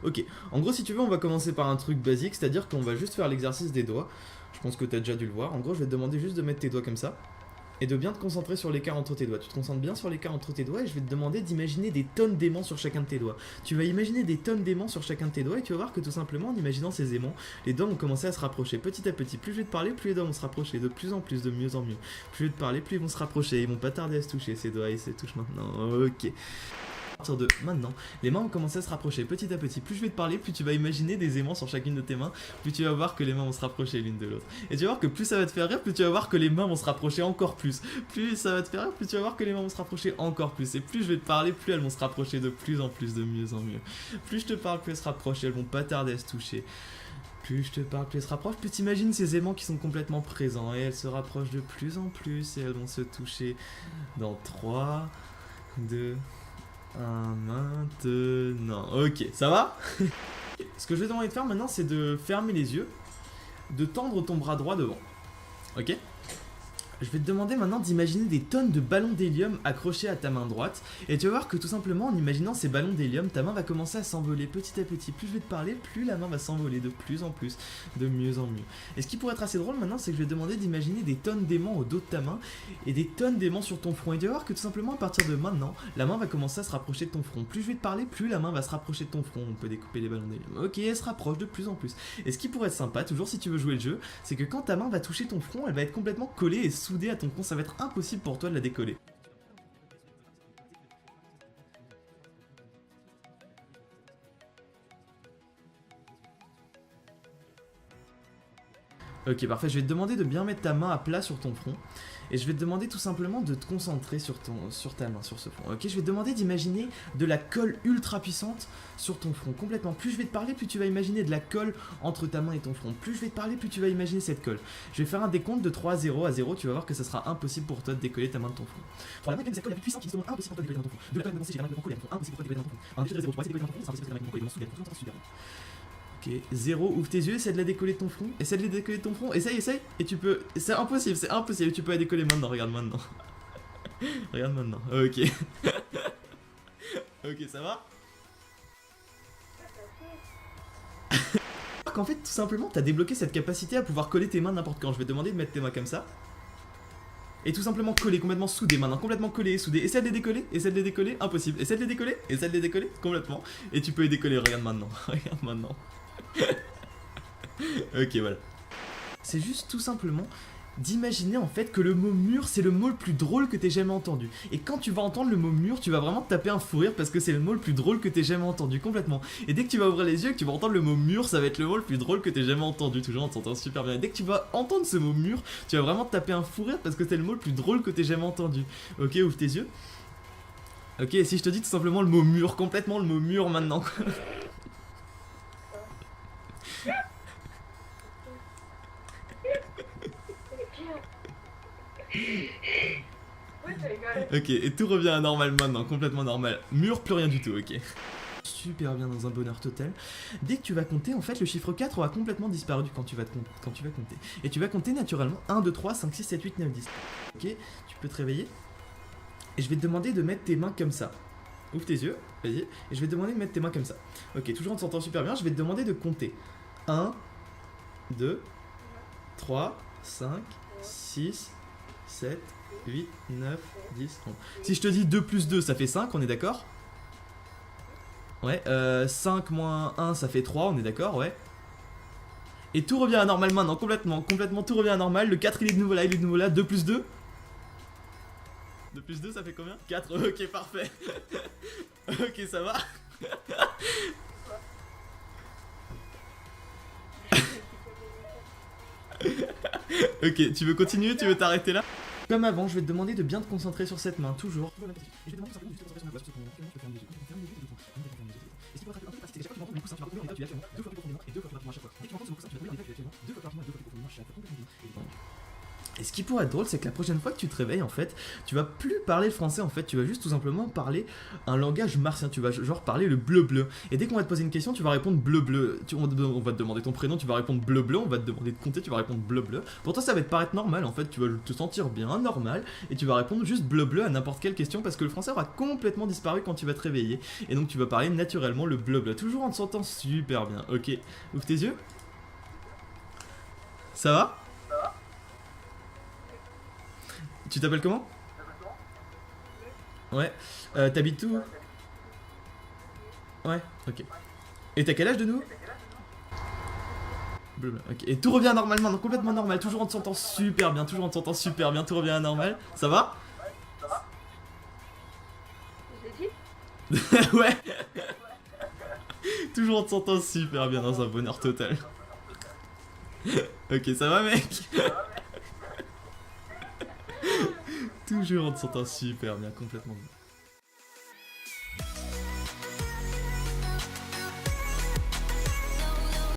Ok, en gros si tu veux on va commencer par un truc basique, c'est-à-dire qu'on va juste faire l'exercice des doigts. Je pense que t'as déjà dû le voir. En gros je vais te demander juste de mettre tes doigts comme ça. Et de bien te concentrer sur l'écart entre tes doigts. Tu te concentres bien sur l'écart entre tes doigts et je vais te demander d'imaginer des tonnes d'aimants sur chacun de tes doigts. Tu vas imaginer des tonnes d'aimants sur chacun de tes doigts et tu vas voir que tout simplement en imaginant ces aimants, les doigts vont commencer à se rapprocher petit à petit. Plus je vais te parler, plus les doigts vont se rapprocher de plus en plus, de mieux en mieux. Plus je vais te parler, plus ils vont se rapprocher. Ils vont pas tarder à se toucher ces doigts, ils se touchent maintenant. Ok. À partir de maintenant, les mains vont commencer à se rapprocher petit à petit. Plus je vais te parler, plus tu vas imaginer des aimants sur chacune de tes mains, plus tu vas voir que les mains vont se rapprocher l'une de l'autre. Et tu vas voir que plus ça va te faire rire, plus tu vas voir que les mains vont se rapprocher encore plus. Plus ça va te faire rire, plus tu vas voir que les mains vont se rapprocher encore plus. Et plus je vais te parler, plus elles vont se rapprocher de plus en plus, de mieux en mieux. Plus je te parle, plus elles se rapprochent, elles vont pas tarder à se toucher. Plus je te parle, plus elles se rapprochent, plus tu imagines ces aimants qui sont complètement présents. Et elles se rapprochent de plus en plus et elles vont se toucher dans 3, 2... maintenant. Ok, ça va? Ce que je vais demander de faire maintenant, c'est de fermer les yeux, de tendre ton bras droit devant. Ok? Je vais te demander maintenant d'imaginer des tonnes de ballons d'hélium accrochés à ta main droite. Et tu vas voir que tout simplement en imaginant ces ballons d'hélium, ta main va commencer à s'envoler petit à petit. Plus je vais te parler, plus la main va s'envoler de plus en plus, de mieux en mieux. Et ce qui pourrait être assez drôle maintenant, c'est que je vais te demander d'imaginer des tonnes d'aimants au dos de ta main et des tonnes d'aimants sur ton front. Et tu vas voir que tout simplement à partir de maintenant, la main va commencer à se rapprocher de ton front. Plus je vais te parler, plus la main va se rapprocher de ton front. On peut découper les ballons d'hélium. Ok, elle se rapproche de plus en plus. Et ce qui pourrait être sympa, toujours si tu veux jouer le jeu, c'est que quand ta main va toucher ton front, elle va être complètement collée et soudée à ton front. Ça va être impossible pour toi de la décoller. Ok, parfait, je vais te demander de bien mettre ta main à plat sur ton front. Et je vais te demander tout simplement de te concentrer sur ta main, sur ce front. Ok, je vais te demander d'imaginer de la colle ultra puissante sur ton front, complètement. Plus je vais te parler, plus tu vas imaginer de la colle entre ta main et ton front. Plus je vais te parler, plus tu vas imaginer cette colle. Je vais faire un décompte de 3 à 0 à 0, tu vas voir que ça sera impossible pour toi de décoller ta main de ton front. Pour la main, cette colle la plus puissante qui est impossible pour toi de décoller dans ton front. De la colle de j'ai la main collée à ton front, impossible pour toi de décoller dans ton front. Un degré 0, pour essayer de décoller dans ton front, c'est impossible parce que la main collée, vraiment soudaine. Ok, 0, ouvre tes yeux, essaie de la décoller de ton front. Essaie de la décoller de ton front, essaye, et tu peux. C'est impossible, tu peux la décoller maintenant, regarde maintenant. Regarde maintenant, ok. Ok, ça va? Qu'en fait, tout simplement, t'as débloqué cette capacité à pouvoir coller tes mains n'importe quand. Je vais te demander de mettre tes mains comme ça. Et tout simplement coller, complètement soudé maintenant, complètement collé et soudé. Essaie de les décoller, impossible. Essaie de les décoller, complètement. Et tu peux les décoller, regarde maintenant, regarde maintenant. Ok, voilà. C'est juste tout simplement d'imaginer en fait que le mot mur c'est le mot le plus drôle que t'aies jamais entendu. Et quand tu vas entendre le mot mur, tu vas vraiment te taper un fou rire parce que c'est le mot le plus drôle que t'aies jamais entendu, complètement. Et dès que tu vas ouvrir les yeux et que tu vas entendre le mot mur, ça va être le mot le plus drôle que t'aies jamais entendu, toujours en t'entendant super bien. Et dès que tu vas entendre ce mot mur, tu vas vraiment te taper un fou rire parce que c'est le mot le plus drôle que t'aies jamais entendu. Ok, ouvre tes yeux. Ok, et si je te dis tout simplement le mot mur, complètement le mot mur maintenant. Ok, et tout revient à normal maintenant, complètement normal. Mur, plus rien du tout, ok. Super bien, dans un bonheur total. Dès que tu vas compter, en fait, le chiffre 4 aura complètement disparu quand tu vas compter. Et tu vas compter naturellement 1, 2, 3, 5, 6, 7, 8, 9, 10. Ok, tu peux te réveiller. Et je vais te demander de mettre tes mains comme ça. Ouvre tes yeux, vas-y. Et je vais te demander de mettre tes mains comme ça. Ok, toujours en te sentant super bien, je vais te demander de compter. 1, 2, 3, 5, 6, 7, 8, 9, 10, 11. Si je te dis 2 plus 2, ça fait 5, on est d'accord? Ouais, 5 moins 1, ça fait 3, on est d'accord, ouais. Et tout revient à normal maintenant, complètement, tout revient à normal. Le 4, il est de nouveau là, 2 plus 2. 2 plus 2, ça fait combien? 4, ok, parfait. Ok, ça va. Ok, tu veux continuer? Tu veux t'arrêter là? Comme avant, je vais te demander de bien te concentrer sur cette main, toujours. Je vais te demander simplement de te concentrer sur ma voix, et ce qui pourrait être un peu parce que c'est chaque fois que tu m'entends, du coup, ça, tu vas retomber en bas, tu vas actuellement 2 fois plus profondément et 2 fois plus rapidement à chaque fois. Dès que tu m'entends ce coup, ça, tu vas retomber 2 fois plus rapidement et 2 fois plus profondément à chaque fois. Et ce qui pourrait être drôle, c'est que la prochaine fois que tu te réveilles, en fait, tu vas plus parler le français, en fait, tu vas juste tout simplement parler un langage martien, tu vas genre parler le bleu-bleu. Et dès qu'on va te poser une question, tu vas répondre bleu-bleu. On va te demander ton prénom, tu vas répondre bleu-bleu, on va te demander de compter, tu vas répondre bleu-bleu. Pour toi, ça va te paraître normal, en fait, tu vas te sentir bien, normal, et tu vas répondre juste bleu-bleu à n'importe quelle question, parce que le français aura complètement disparu quand tu vas te réveiller. Et donc tu vas parler naturellement le bleu-bleu, toujours en te sentant super bien. Ok, ouvre tes yeux. Ça va? Tu t'appelles comment? Ouais. T'habites où? Ouais, ok. Et t'as quel âge de nous? Blablabla, ok. Et tout revient normalement, donc complètement normal, toujours en te sentant super bien, toujours en te sentant super bien, tout revient à normal. Ça va? Ouais. Toujours en te sentant super bien dans un bonheur total. Ok, ça va mec? Toujours en te sentant super bien, complètement bien.